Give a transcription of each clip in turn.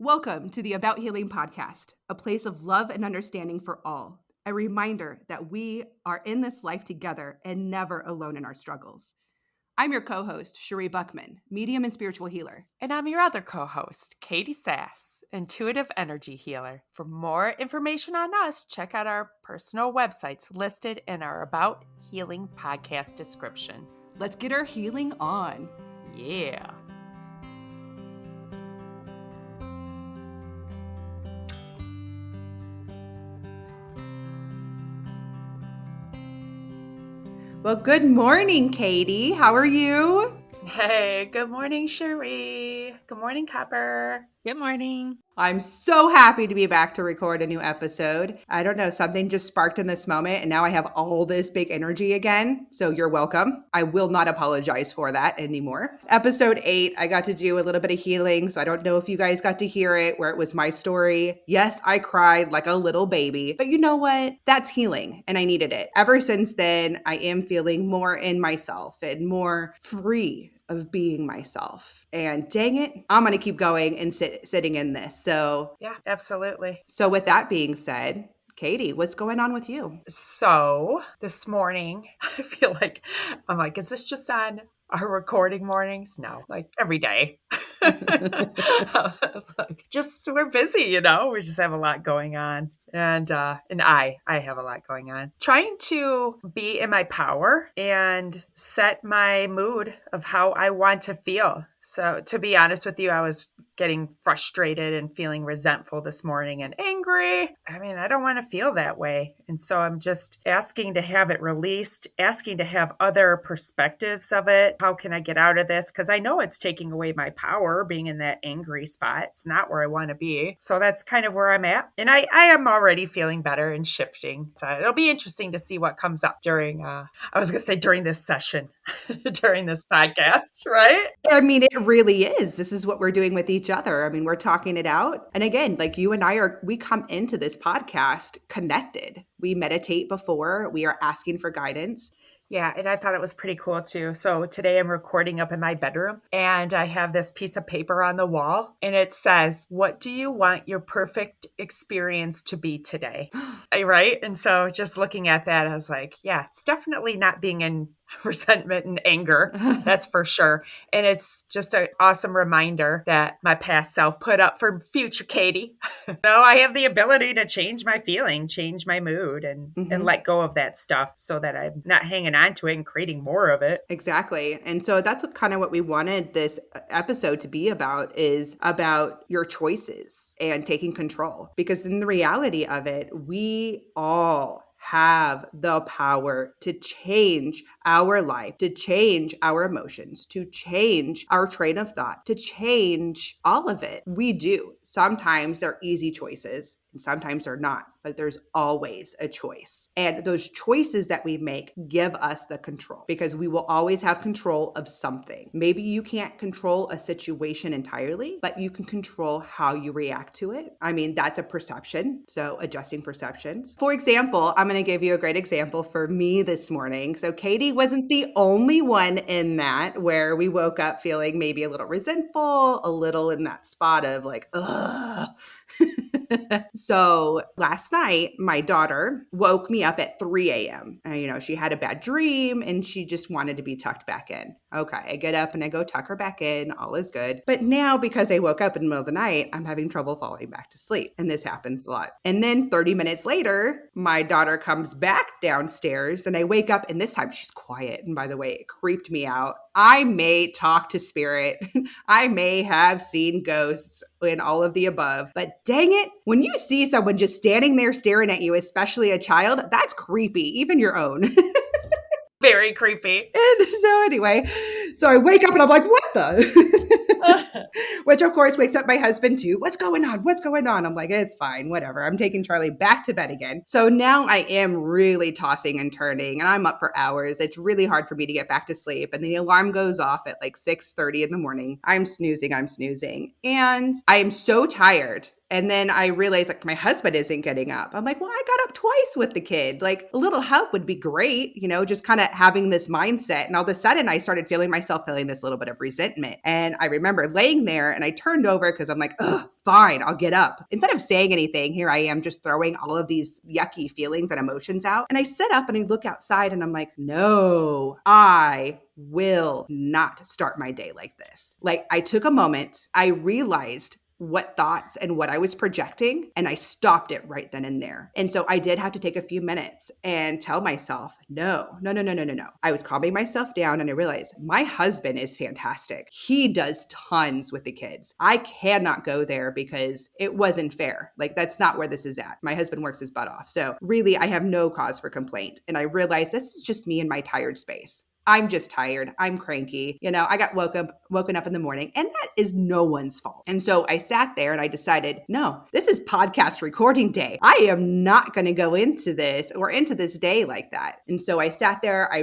Welcome to the About Healing podcast, a place of love and understanding for all. A reminder that we are in this life together and never alone in our struggles. I'm your co-host, Sheree Buckman, medium and spiritual healer. And I'm your other co-host, Katie Sass, intuitive energy healer. For more information on us, check out our personal websites listed in our About Healing podcast description. Let's get our healing on. Yeah. Well, good morning, Katie. How are you? Hey, good morning, Sheree. Good morning, Copper. Good morning. I'm so happy to be back to record a new episode. I don't know, something just sparked in this moment, and now I have all this big energy again. So you're welcome. I will not apologize for that anymore. Episode 8, I got to do a little bit of healing. So I don't know if you guys got to hear it, where it was my story. Yes, I cried like a little baby, but you know what? That's healing, and I needed it. Ever since then, I am feeling more in myself and more free of being myself. And dang it, I'm going to keep going and sitting in this. So yeah, absolutely. So with that being said, Katie, what's going on with you? So this morning, I feel like, I'm like, is this just on our recording mornings? No, like every day. Just we're busy, you know, we just have a lot going on. And I have a lot going on. Trying to be in my power and set my mood of how I want to feel. So to be honest with you, I was getting frustrated and feeling resentful this morning and angry. I mean, I don't want to feel that way. And so I'm just asking to have it released, asking to have other perspectives of it. How can I get out of this? Because I know it's taking away my power being in that angry spot. It's not where I want to be. So that's kind of where I'm at. And I am already feeling better and shifting. So it'll be interesting to see what comes up during, during this session, during this podcast, right? I mean, it really is. This is what we're doing with each other. I mean, we're talking it out. And again, like you and we come into this podcast connected. We meditate before, we are asking for guidance. Yeah, and I thought it was pretty cool too. So today I'm recording up in my bedroom and I have this piece of paper on the wall and it says, "What do you want your perfect experience to be today?" Right? And so just looking at that, I was like, yeah, it's definitely not being in resentment and anger. That's for sure. And it's just an awesome reminder that my past self put up for future Katie. I have the ability to change my feeling, change my mood and let go of that stuff so that I'm not hanging on to it and creating more of it. Exactly. And so that's what we wanted this episode to be about, is about your choices and taking control. Because in the reality of it, we all have the power to change our life, to change our emotions, to change our train of thought, to change all of it. We do. Sometimes they're easy choices and sometimes they're not, but there's always a choice. And those choices that we make give us the control, because we will always have control of something. Maybe you can't control a situation entirely, but you can control how you react to it. I mean, that's a perception. So adjusting perceptions. For example, I'm going to give you a great example for me this morning. So Katie wasn't the only one in that, where we woke up feeling maybe a little resentful, a little in that spot of like, ugh. So last night, my daughter woke me up at 3 a.m. She had a bad dream and she just wanted to be tucked back in. Okay, I get up and I go tuck her back in. All is good. But now, because I woke up in the middle of the night, I'm having trouble falling back to sleep. And this happens a lot. And then 30 minutes later, my daughter comes back downstairs and I wake up, and this time she's quiet. And by the way, it creeped me out. I may talk to spirit. I may have seen ghosts and all of the above, but dang it, when you see someone just standing there staring at you, especially a child, that's creepy, even your own. Very creepy. And so anyway, I wake up and I'm like, what the? Which of course wakes up my husband too. What's going on? What's going on? I'm like, it's fine, whatever. I'm taking Charlie back to bed again. So now I am really tossing and turning and I'm up for hours. It's really hard for me to get back to sleep. And the alarm goes off at like 6:30 in the morning. I'm snoozing. And I am so tired. And then I realized like my husband isn't getting up. I'm like, well, I got up twice with the kid. Like a little help would be great, just kind of having this mindset. And all of a sudden I started feeling myself feeling this little bit of resentment. And I remember laying there and I turned over because I'm like, ugh, fine, I'll get up. Instead of saying anything, here I am just throwing all of these yucky feelings and emotions out. And I sit up and I look outside and I'm like, no, I will not start my day like this. Like I took a moment, I realized what thoughts and what I was projecting, and I stopped it right then and there. And so I did have to take a few minutes and tell myself, no, no, no, no, no, no, no. I was calming myself down and I realized my husband is fantastic. He does tons with the kids. I cannot go there because it wasn't fair. Like that's not where this is at. My husband works his butt off. So really, I have no cause for complaint. And I realized this is just me in my tired space. I'm just tired. I'm cranky. I got woken up in the morning, and that is no one's fault. And so I sat there and I decided, no, this is podcast recording day. I am not going to go into this day like that. And so I sat there. I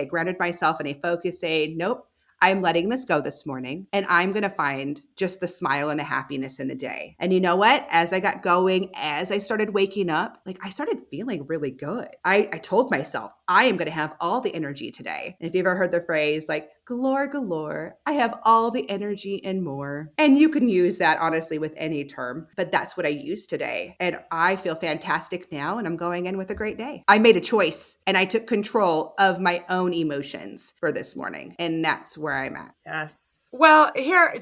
grounded myself in a focus saying, nope, I'm letting this go this morning and I'm going to find just the smile and the happiness in the day. And you know what? As I got going, as I started waking up, like I started feeling really good. I told myself, I am going to have all the energy today. And if you've ever heard the phrase like galore, galore, I have all the energy and more. And you can use that honestly with any term, but that's what I use today. And I feel fantastic now and I'm going in with a great day. I made a choice and I took control of my own emotions for this morning. And that's where I'm at. Yes. Well, here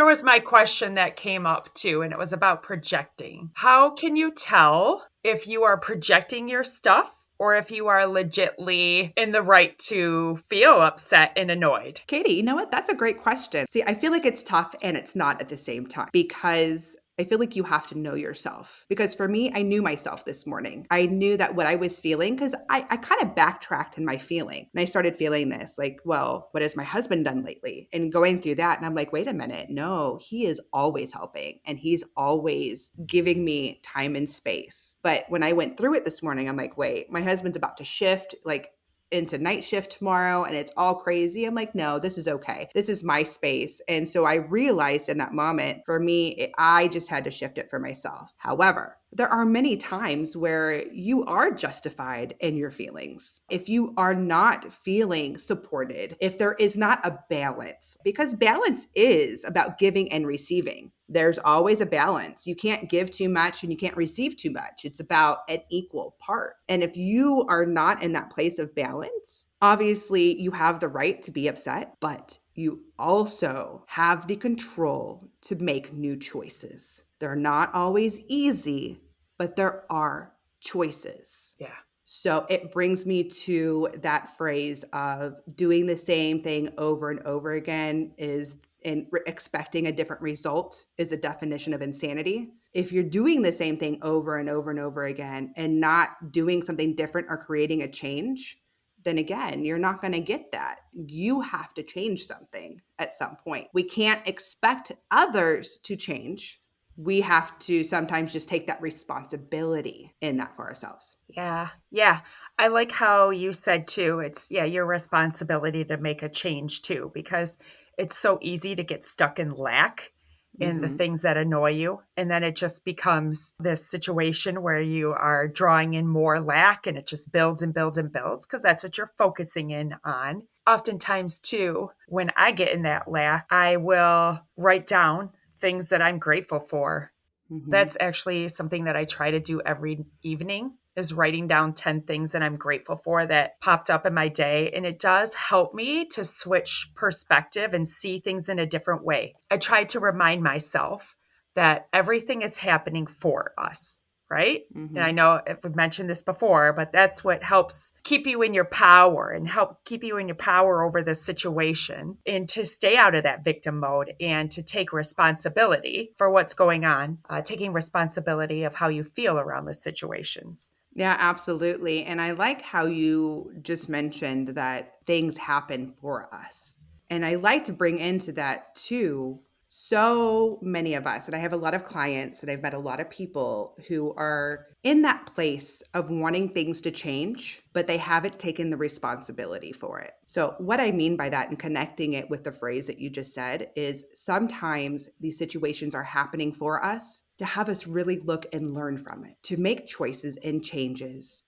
was my question that came up too, and it was about projecting. How can you tell if you are projecting your stuff or if you are legitly in the right to feel upset and annoyed? Katie, you know what? That's a great question. See, I feel like it's tough and it's not at the same time because I feel like you have to know yourself. Because for me, I knew myself this morning. I knew that what I was feeling, because I kind of backtracked in my feeling. And I started feeling this like, well, what has my husband done lately? And going through that. And I'm like, wait a minute. No, he is always helping and he's always giving me time and space. But when I went through it this morning, I'm like, wait, my husband's about to shift. Like, into night shift tomorrow and it's all crazy. I'm like, no, this is okay. This is my space. And so I realized in that moment, for me, I just had to shift it for myself. However, there are many times where you are justified in your feelings. If you are not feeling supported, if there is not a balance, because balance is about giving and receiving. There's always a balance. You can't give too much and you can't receive too much. It's about an equal part. And if you are not in that place of balance, obviously you have the right to be upset, but you also have the control to make new choices. They're not always easy, but there are choices. Yeah. So it brings me to that phrase of doing the same thing over and over again and expecting a different result is a definition of insanity. If you're doing the same thing over and over and over again and not doing something different or creating a change, then again, you're not going to get that. You have to change something at some point. We can't expect others to change. We have to sometimes just take that responsibility in that for ourselves. Yeah. Yeah. I like how you said too, it's your responsibility to make a change too, because it's so easy to get stuck in lack in the things that annoy you. And then it just becomes this situation where you are drawing in more lack and it just builds and builds and builds because that's what you're focusing in on. Oftentimes too, when I get in that lack, I will write down things that I'm grateful for. That's actually something that I try to do every evening is writing down 10 things that I'm grateful for that popped up in my day. And it does help me to switch perspective and see things in a different way. I try to remind myself that everything is happening for us, right? And I know we've mentioned this before, but that's what helps keep you in your power and help keep you in your power over this situation and to stay out of that victim mode and to take responsibility for what's going on, taking responsibility of how you feel around the situations. Yeah, absolutely. And I like how you just mentioned that things happen for us. And I like to bring into that too. So many of us, and I have a lot of clients and I've met a lot of people who are in that place of wanting things to change, but they haven't taken the responsibility for it. So, what I mean by that and connecting it with the phrase that you just said is sometimes these situations are happening for us to have us really look and learn from it, to make choices and changes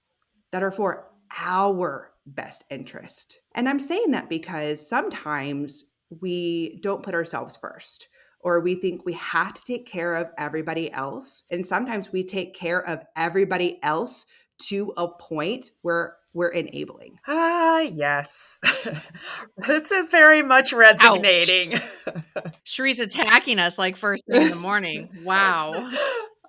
that are for our best interest. And I'm saying that because sometimes we don't put ourselves first, or we think we have to take care of everybody else. And sometimes we take care of everybody else to a point where we're enabling. Ah, yes. This is very much Ouch. resonating. Sheree's attacking us like first thing in the morning. Wow.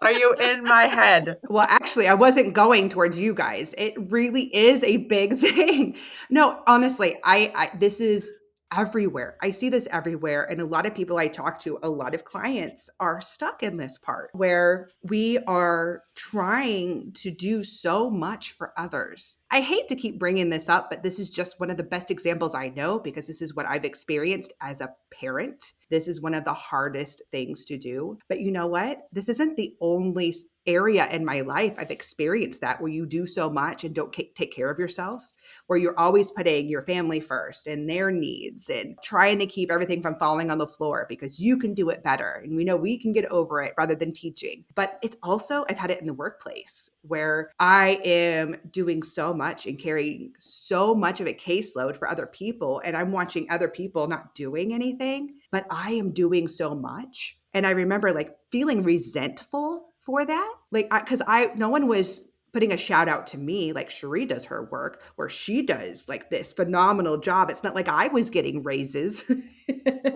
Are you in my head? Well, actually, I wasn't going towards you guys. It really is a big thing. No, honestly, I this is everywhere. I see this everywhere. And a lot of people I talk to, a lot of clients are stuck in this part where we are trying to do so much for others. I hate to keep bringing this up, but this is just one of the best examples I know because this is what I've experienced as a parent. This is one of the hardest things to do. But you know what? This isn't the only area in my life I've experienced that where you do so much and don't take care of yourself, where you're always putting your family first and their needs and trying to keep everything from falling on the floor because you can do it better. And we know we can get over it rather than teaching. But it's also, I've had it in the workplace where I am doing so much and carrying so much of a caseload for other people. And I'm watching other people not doing anything, but I am doing so much. And I remember like feeling resentful for that. Like, because no one was putting a shout out to me like Sheree does her work, where she does like this phenomenal job. It's not like I was getting raises.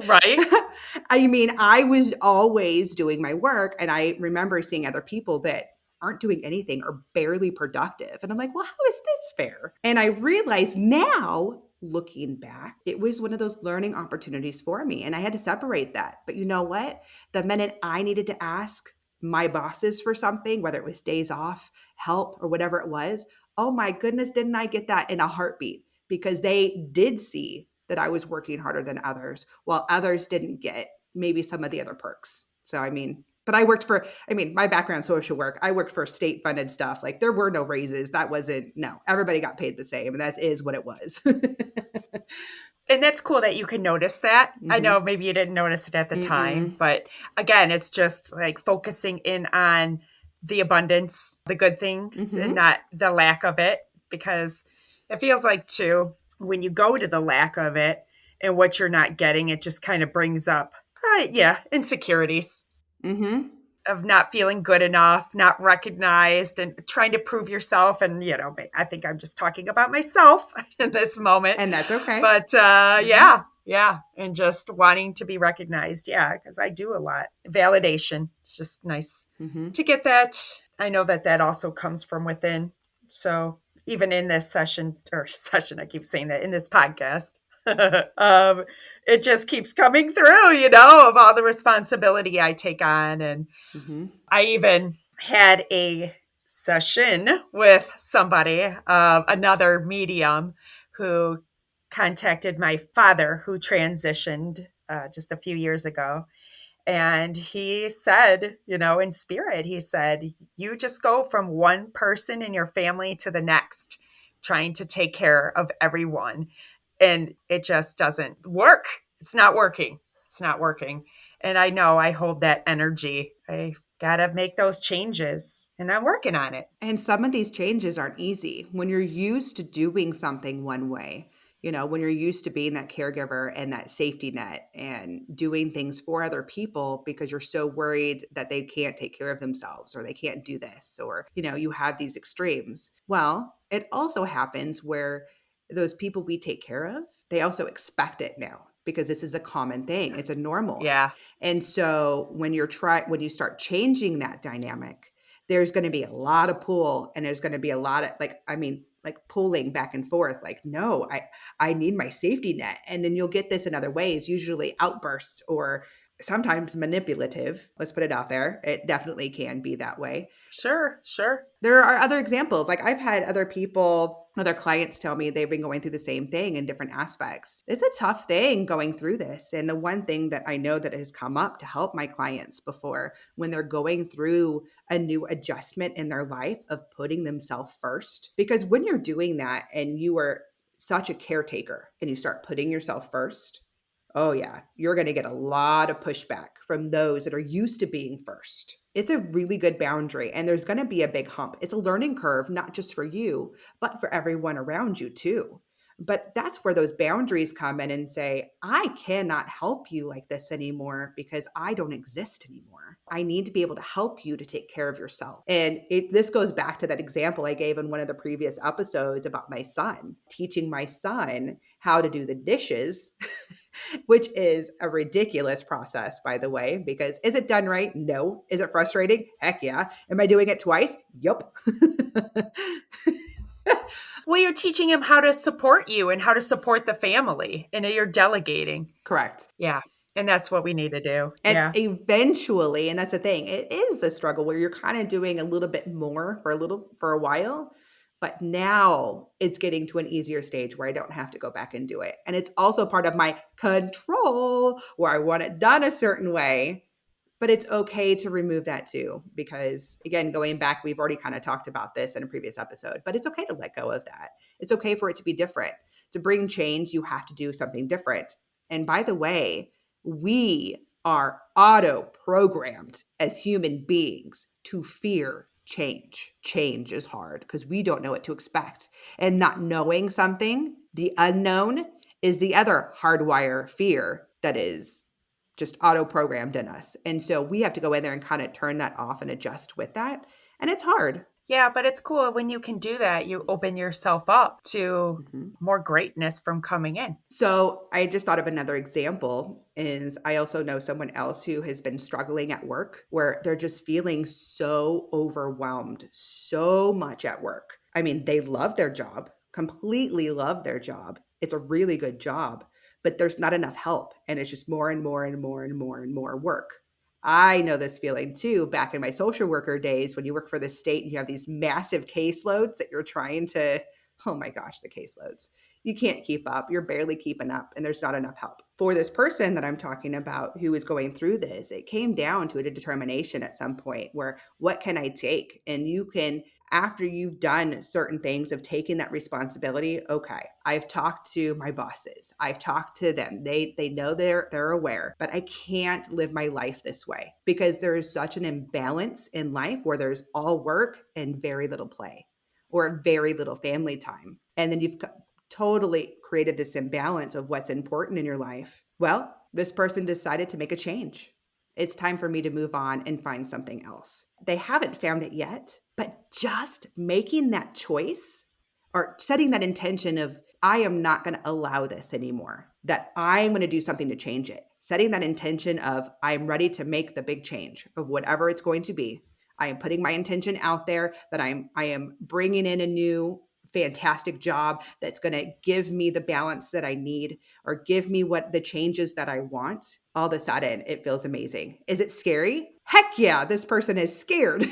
Right? I mean, I was always doing my work. And I remember seeing other people that aren't doing anything or barely productive. And I'm like, well, how is this fair? And I realize now, looking back, it was one of those learning opportunities for me. And I had to separate that. But you know what? The minute I needed to ask my bosses for something, whether it was days off, help, or whatever it was, oh my goodness, didn't I get that in a heartbeat? Because they did see that I was working harder than others, while others didn't get maybe some of the other perks. So, I mean, but my background social work, I worked for state funded stuff. Like there were no raises. That wasn't, no, everybody got paid the same. And that is what it was. And that's cool that you can notice that. I Mm-hmm. know maybe you didn't notice it at the time, Mm-mm. but again, it's just like focusing in on the abundance, the good things, and Mm-hmm. not the lack of it. Because it feels like, too, when you go to the lack of it and what you're not getting, it just kind of brings up, insecurities Mm-hmm. of not feeling good enough, not recognized, and trying to prove yourself. And, I think I'm just talking about myself in this moment. And that's okay. But Mm-hmm. yeah. And just wanting to be recognized. Yeah, because I do a lot. Validation. It's just nice Mm-hmm. to get that. I know that also comes from within. So even in this session, I keep saying that in this podcast, it just keeps coming through, of all the responsibility I take on. And Mm-hmm. I even had a session with somebody, another medium, who contacted my father, who transitioned just a few years ago. And he said, in spirit, he said, you just go from one person in your family to the next, trying to take care of everyone. And it just doesn't work. It's not working. It's not working. And I know I hold that energy. I got to make those changes, and I'm working on it. And some of these changes aren't easy. When you're used to doing something one way, when you're used to being that caregiver and that safety net and doing things for other people because you're so worried that they can't take care of themselves or they can't do this, or, you have these extremes. Well, it also happens where those people we take care of, they also expect it now because this is a common thing. It's a normal. Yeah, And so when when you start changing that dynamic, there's going to be a lot of pull and there's going to be a lot of like pulling back and forth, like, no, I need my safety net. And then you'll get this in other ways, usually outbursts or sometimes manipulative. Let's put it out there. It definitely can be that way. sure. There are other examples. Like I've had other people Other clients tell me they've been going through the same thing in different aspects. It's a tough thing going through this. And the one thing that I know that has come up to help my clients before when they're going through a new adjustment in their life of putting themselves first, because when you're doing that and you are such a caretaker and you start putting yourself first, oh, yeah, you're going to get a lot of pushback from those that are used to being first. It's a really good boundary, and there's going to be a big hump. It's a learning curve, not just for you, but for everyone around you too. But that's where those boundaries come in and say, I cannot help you like this anymore because I don't exist anymore. I need to be able to help you to take care of yourself. And this goes back to that example I gave in one of the previous episodes about my son, teaching my son how to do the dishes, which is a ridiculous process, by the way, because is it done right? No. Is it frustrating? Heck yeah. Am I doing it twice? Yup. Well, you're teaching him how to support you and how to support the family, and you're delegating. Correct. Yeah. And that's what we need to do. And Yeah. eventually, and that's the thing, it is a struggle where you're kind of doing a little bit more for a while, but now it's getting to an easier stage where I don't have to go back and do it. And it's also part of my control where I want it done a certain way. But it's okay to remove that too, because again, going back, we've already kind of talked about this in a previous episode, but it's okay to let go of that. It's okay for it to be different. To bring change, you have to do something different. And by the way, we are auto programmed as human beings to fear change. Change is hard because we don't know what to expect. And not knowing something, the unknown, is the other hardwire fear that is just auto programmed in us. And so we have to go in there and kind of turn that off and adjust with that. And it's hard. Yeah, but it's cool when you can do that. You open yourself up to Mm-hmm. more greatness from coming in. So I just thought of another example is I also know someone else who has been struggling at work where they're just feeling so overwhelmed, so much at work. I mean, they love their job, completely love their job. It's a really good job, but there's not enough help. And it's just more and more and more and more and more work. I know this feeling too, back in my social worker days when you work for the state and you have these massive caseloads that you're trying to, oh my gosh, the caseloads. You can't keep up. You're barely keeping up, and there's not enough help. For this person that I'm talking about who is going through this, it came down to a determination at some point where what can I take? And you can, after you've done certain things of taking that responsibility, okay, I've talked to my bosses. I've talked to them. They know they're aware, but I can't live my life this way because there is such an imbalance in life where there's all work and very little play or very little family time. And then you've totally created this imbalance of what's important in your life. Well, this person decided to make a change. It's time for me to move on and find something else. They haven't found it yet, but just making that choice or setting that intention of, I am not going to allow this anymore, that I'm going to do something to change it. Setting that intention of, I'm ready to make the big change of whatever it's going to be. I am putting my intention out there that I am bringing in a new fantastic job that's going to give me the balance that I need or give me what the changes that I want. All of a sudden, it feels amazing. Is it scary? Heck yeah, this person is scared.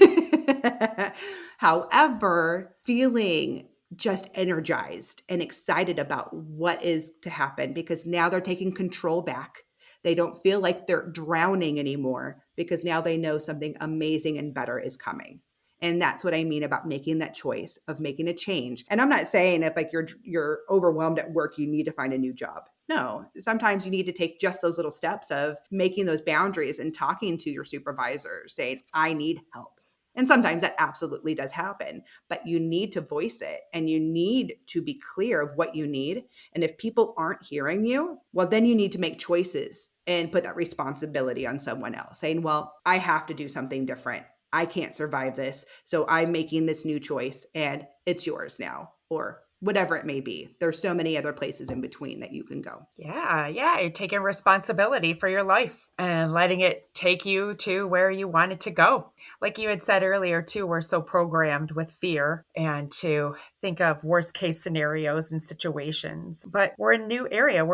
However, feeling just energized and excited about what is to happen because now they're taking control back. They don't feel like they're drowning anymore because now they know something amazing and better is coming. And that's what I mean about making that choice of making a change. And I'm not saying if like you're overwhelmed at work, you need to find a new job. No, sometimes you need to take just those little steps of making those boundaries and talking to your supervisor, saying, I need help. And sometimes that absolutely does happen, but you need to voice it and you need to be clear of what you need. And if people aren't hearing you, well, then you need to make choices and put that responsibility on someone else, saying, well, I have to do something different. I can't survive this. So I'm making this new choice and it's yours now, or whatever it may be. There's so many other places in between that you can go. Yeah. You're taking responsibility for your life and letting it take you to where you want it to go. Like you had said earlier, too, we're so programmed with fear and to think of worst case scenarios and situations. But we're in a new area.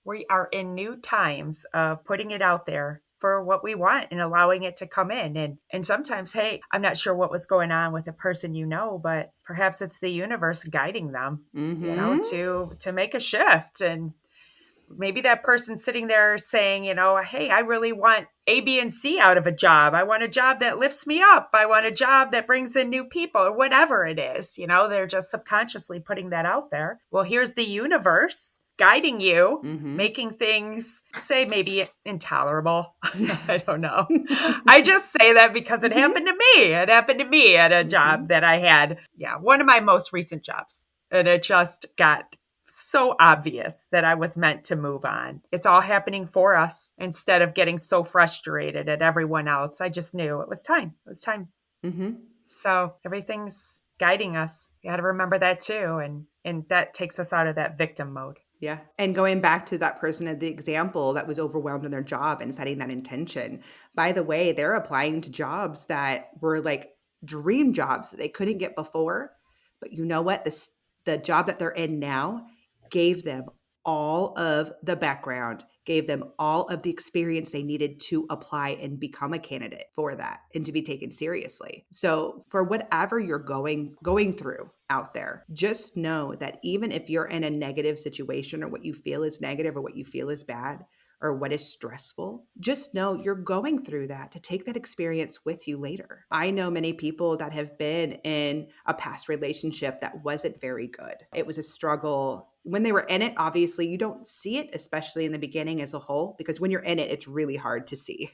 We are in new times of putting it out there for what we want and allowing it to come in. And sometimes, hey, I'm not sure what was going on with the person, but perhaps it's the universe guiding them, Mm-hmm. to make a shift. And maybe that person sitting there saying, hey, I really want A, B, and C out of a job. I want a job that lifts me up. I want a job that brings in new people, or whatever it is. They're just subconsciously putting that out there. Well, here's the universe guiding you, Mm-hmm. making things, say, maybe intolerable. I don't know. I just say that because it happened to me. It happened to me at a job that I had. Yeah, one of my most recent jobs. And it just got so obvious that I was meant to move on. It's all happening for us instead of getting so frustrated at everyone else. I just knew it was time. It was time. Mm-hmm. So everything's guiding us. You got to remember that too. And that takes us out of that victim mode. Yeah. And going back to that person at the example that was overwhelmed in their job and setting that intention, by the way, they're applying to jobs that were like dream jobs that they couldn't get before. But you know what? The job that they're in now gave them all of the background, gave them all of the experience they needed to apply and become a candidate for that and to be taken seriously. So for whatever you're going through out there, just know that even if you're in a negative situation or what you feel is negative or what you feel is bad or what is stressful, just know you're going through that to take that experience with you later. I know many people that have been in a past relationship that wasn't very good. It was a struggle. When they were in it, obviously you don't see it, especially in the beginning as a whole, because when you're in it, it's really hard to see.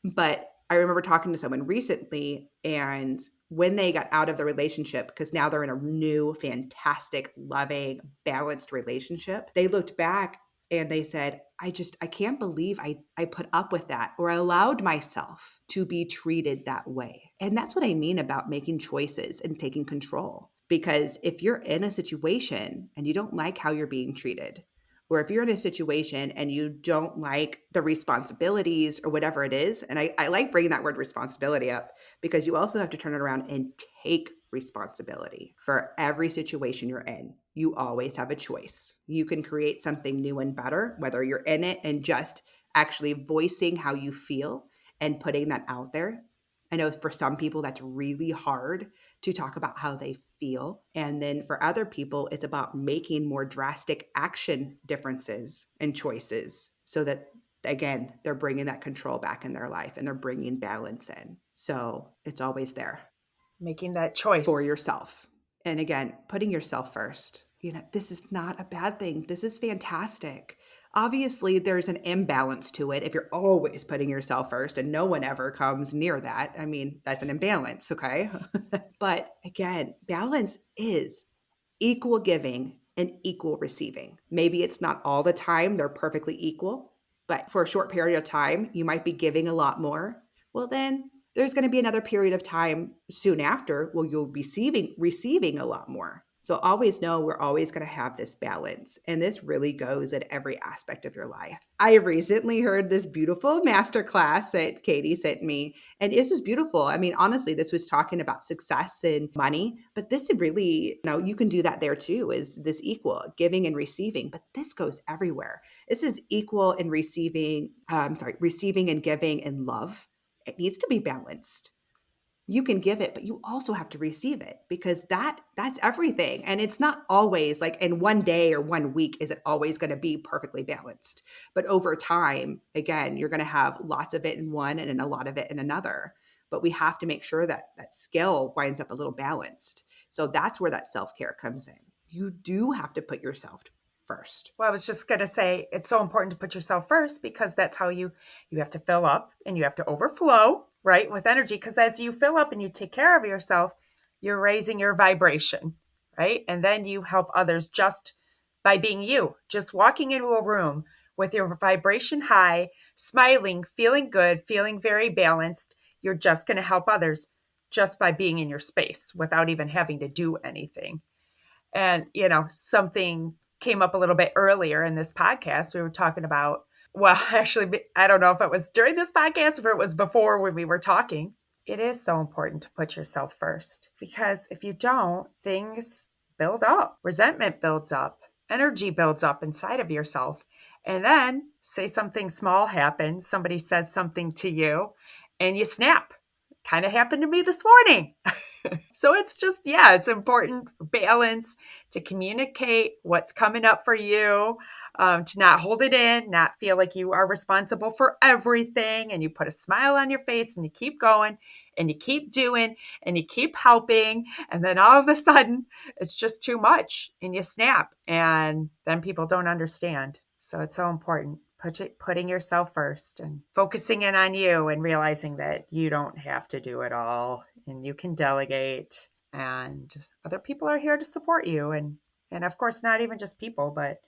But I remember talking to someone recently, and when they got out of the relationship, because now they're in a new, fantastic, loving, balanced relationship, they looked back and they said, I can't believe I put up with that or allowed myself to be treated that way. And that's what I mean about making choices and taking control. Because if you're in a situation and you don't like how you're being treated, or if you're in a situation and you don't like the responsibilities or whatever it is, and I like bringing that word responsibility up because you also have to turn it around and take responsibility for every situation you're in. You always have a choice. You can create something new and better, whether you're in it and just actually voicing how you feel and putting that out there. I know for some people that's really hard to talk about how they feel. And then for other people, it's about making more drastic action differences and choices so that, again, they're bringing that control back in their life and they're bringing balance in. So it's always there Making that choice for yourself. And again, putting yourself first. This is not a bad thing. This is fantastic. Obviously, there's an imbalance to it if you're always putting yourself first and no one ever comes near that. I mean, that's an imbalance, okay? But again, balance is equal giving and equal receiving. Maybe it's not all the time, they're perfectly equal, but for a short period of time, you might be giving a lot more. Well, then there's going to be another period of time soon after where you'll be receiving a lot more. So always know we're always going to have this balance. And this really goes in every aspect of your life. I recently heard this beautiful masterclass that Katie sent me, and this was beautiful. I mean, honestly, this was talking about success and money, but this is really, you can do that there too, is this equal giving and receiving, but this goes everywhere. This is equal in receiving and giving and love. It needs to be balanced. You can give it, but you also have to receive it because that's everything. And it's not always like in one day or 1 week is it always going to be perfectly balanced. But over time, again, you're going to have lots of it in one and then a lot of it in another. But we have to make sure that that scale winds up a little balanced. So that's where that self-care comes in. You do have to put yourself first. Well, I was just going to say it's so important to put yourself first because that's how you have to fill up and you have to overflow, right, with energy. Because as you fill up and you take care of yourself, you're raising your vibration, right? And then you help others just by being you, just walking into a room with your vibration high, smiling, feeling good, feeling very balanced. You're just going to help others just by being in your space without even having to do anything. And, something came up a little bit earlier in this podcast. We were talking about, well, actually, I don't know if it was during this podcast or it was before when we were talking. It is so important to put yourself first because if you don't, things build up, resentment builds up, energy builds up inside of yourself. And then say something small happens, somebody says something to you, and you snap. Kind of happened to me this morning. So it's just, yeah, it's important balance to communicate what's coming up for you, to not hold it in, not feel like you are responsible for everything. And you put a smile on your face and you keep going and you keep doing and you keep helping. And then all of a sudden, it's just too much and you snap. And then people don't understand. So it's so important putting yourself first and focusing in on you and realizing that you don't have to do it all and you can delegate, and other people are here to support you. And of course, not even just people, but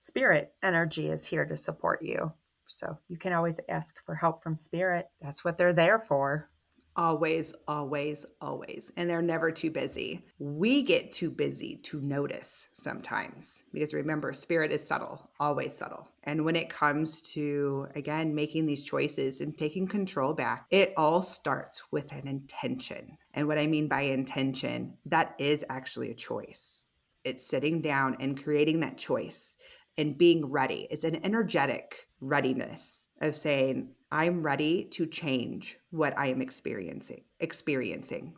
spirit energy is here to support you. So you can always ask for help from spirit. That's what they're there for. Always, always, always. And they're never too busy. We get too busy to notice sometimes because remember, spirit is subtle, always subtle. And when it comes to, again, making these choices and taking control back, it all starts with an intention. And what I mean by intention, that is actually a choice. It's sitting down and creating that choice and being ready. It's an energetic readiness of saying, I'm ready to change what I am experiencing.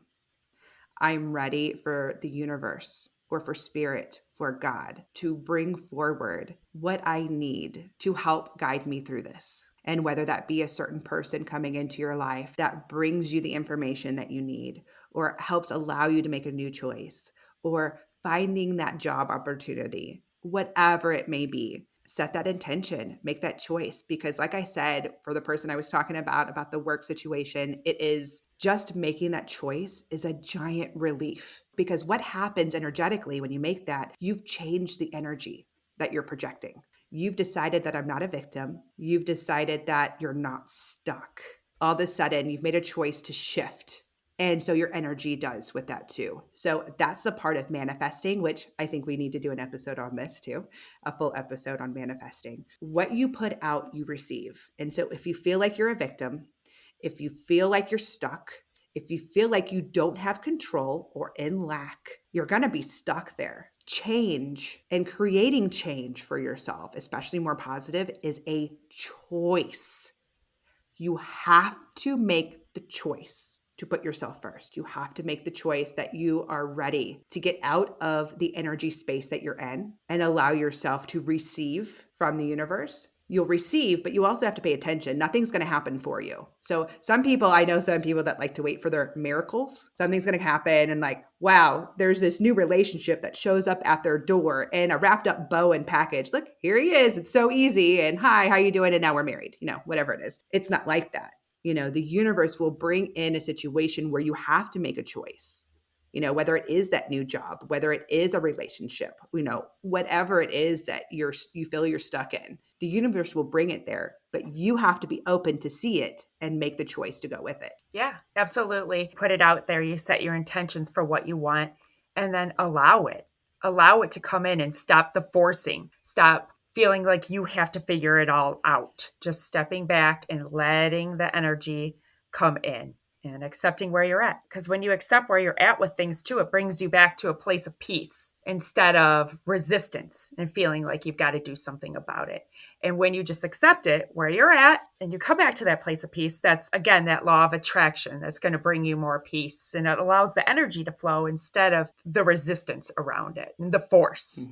I'm ready for the universe or for spirit, for God to bring forward what I need to help guide me through this. And whether that be a certain person coming into your life that brings you the information that you need, or helps allow you to make a new choice, or finding that job opportunity, whatever it may be, set that intention, make that choice. Because like I said, for the person I was talking about the work situation, it is just making that choice is a giant relief. Because what happens energetically when you make that, you've changed the energy that you're projecting. You've decided that I'm not a victim. You've decided that you're not stuck. All of a sudden, you've made a choice to shift. And so your energy does with that too. So that's a part of manifesting, which I think we need to do an episode on this too, a full episode on manifesting. What you put out, you receive. And so if you feel like you're a victim, if you feel like you're stuck, if you feel like you don't have control or in lack, you're going to be stuck there. Change and creating change for yourself, especially more positive, is a choice. You have to make the choice to put yourself first. You have to make the choice that you are ready to get out of the energy space that you're in and allow yourself to receive from the universe. You'll receive, but you also have to pay attention. Nothing's going to happen for you. So I know some people that like to wait for their miracles. Something's going to happen and like, wow, there's this new relationship that shows up at their door in a wrapped up bow and package. Look, here he is. It's so easy. And hi, how you doing? And now we're married, whatever it is. It's not like that. The universe will bring in a situation where you have to make a choice. Whether it is that new job, whether it is a relationship, whatever it is that you feel you're stuck in, the universe will bring it there, but you have to be open to see it and make the choice to go with it. Yeah, absolutely. Put it out there. You set your intentions for what you want and then allow it. Allow it to come in and stop the forcing. Stop feeling like you have to figure it all out. Just stepping back and letting the energy come in and accepting where you're at. Because when you accept where you're at with things too, it brings you back to a place of peace instead of resistance and feeling like you've got to do something about it. And when you just accept it where you're at and you come back to that place of peace, that's again that law of attraction that's going to bring you more peace, and it allows the energy to flow instead of the resistance around it and the force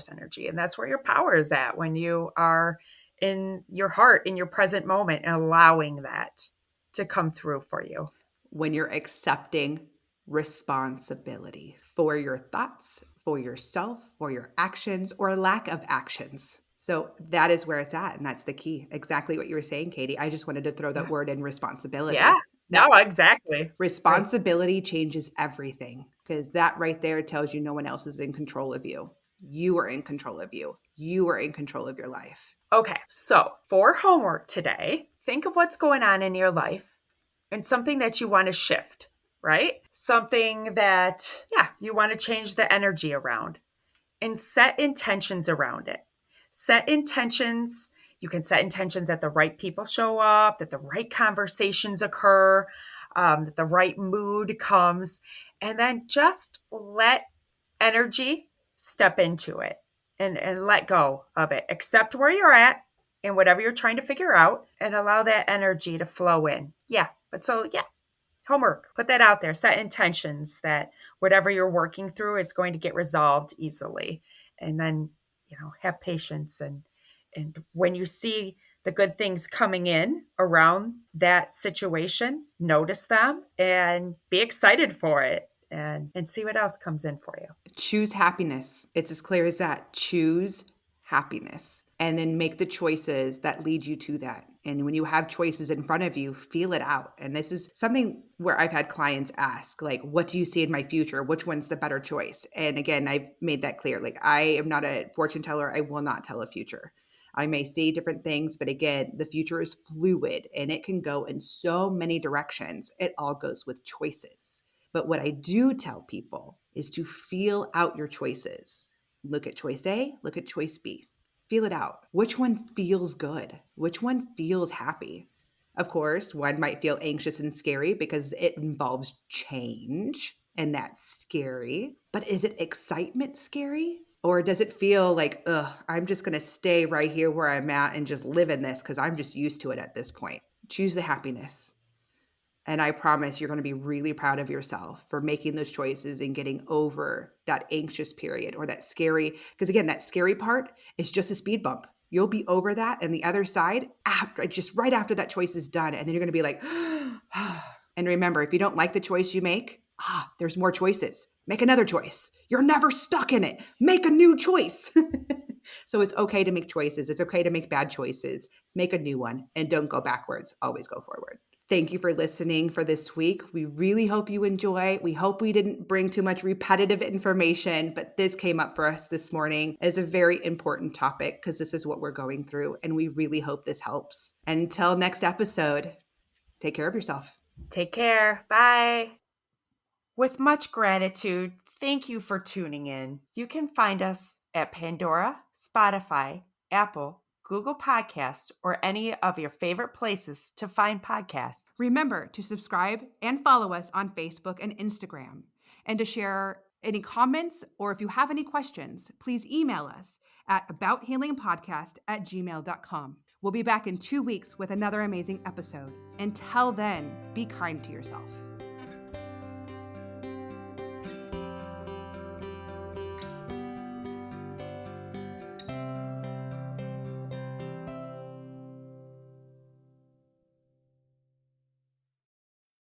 energy. And that's where your power is at when you are in your heart, in your present moment, and allowing that to come through for you. When you're accepting responsibility for your thoughts, for yourself, for your actions or lack of actions. So that is where it's at. And that's the key. Exactly what you were saying, Katie. I just wanted to throw that word in, responsibility. Yeah, no, exactly. Responsibility changes everything, because that right there tells you no one else is in control of you. You are in control of you. You are in control of your life. Okay, so for homework today, think of what's going on in your life and something that you want to shift, right? Something that, you want to change the energy around, and set intentions around it. Set intentions. You can set intentions that the right people show up, that the right conversations occur, that the right mood comes, and then just let energy step into it. and let go of it. Accept where you're at and whatever you're trying to figure out and allow that energy to flow in. Yeah. Homework. Put that out there. Set intentions that whatever you're working through is going to get resolved easily. And then, have patience and when you see the good things coming in around that situation, notice them and be excited for it and see what else comes in for you. Choose happiness. It's as clear as that. Choose happiness and then make the choices that lead you to that. And when you have choices in front of you, feel it out. And this is something where I've had clients ask, like, what do you see in my future? Which one's the better choice? And again, I've made that clear. Like, I am not a fortune teller. I will not tell a future. I may see different things, but again, the future is fluid and it can go in so many directions. It all goes with choices. But what I do tell people is to feel out your choices. Look at choice A, look at choice B. Feel it out. Which one feels good? Which one feels happy? Of course, one might feel anxious and scary because it involves change, and that's scary. But is it excitement scary? Or does it feel like, I'm just going to stay right here where I'm at and just live in this because I'm just used to it at this point? Choose the happiness. And I promise you're going to be really proud of yourself for making those choices and getting over that anxious period or that scary, because again, that scary part is just a speed bump. You'll be over that. And the other side, just right after that choice is done. And then you're going to be like, and remember, if you don't like the choice you make, there's more choices. Make another choice. You're never stuck in it. Make a new choice. So it's okay to make choices. It's okay to make bad choices. Make a new one and don't go backwards. Always go forward. Thank you for listening for this week. We really hope you enjoy. We hope we didn't bring too much repetitive information, but this came up for us this morning as a very important topic because this is what we're going through, and we really hope this helps. Until next episode, take care of yourself. Take care. Bye. With much gratitude, thank you for tuning in. You can find us at Pandora, Spotify, Apple, Google Podcasts, or any of your favorite places to find podcasts. Remember to subscribe and follow us on Facebook and Instagram. And to share any comments or if you have any questions, please email us at abouthealingpodcast@gmail.com. We'll be back in 2 weeks with another amazing episode. Until then, be kind to yourself.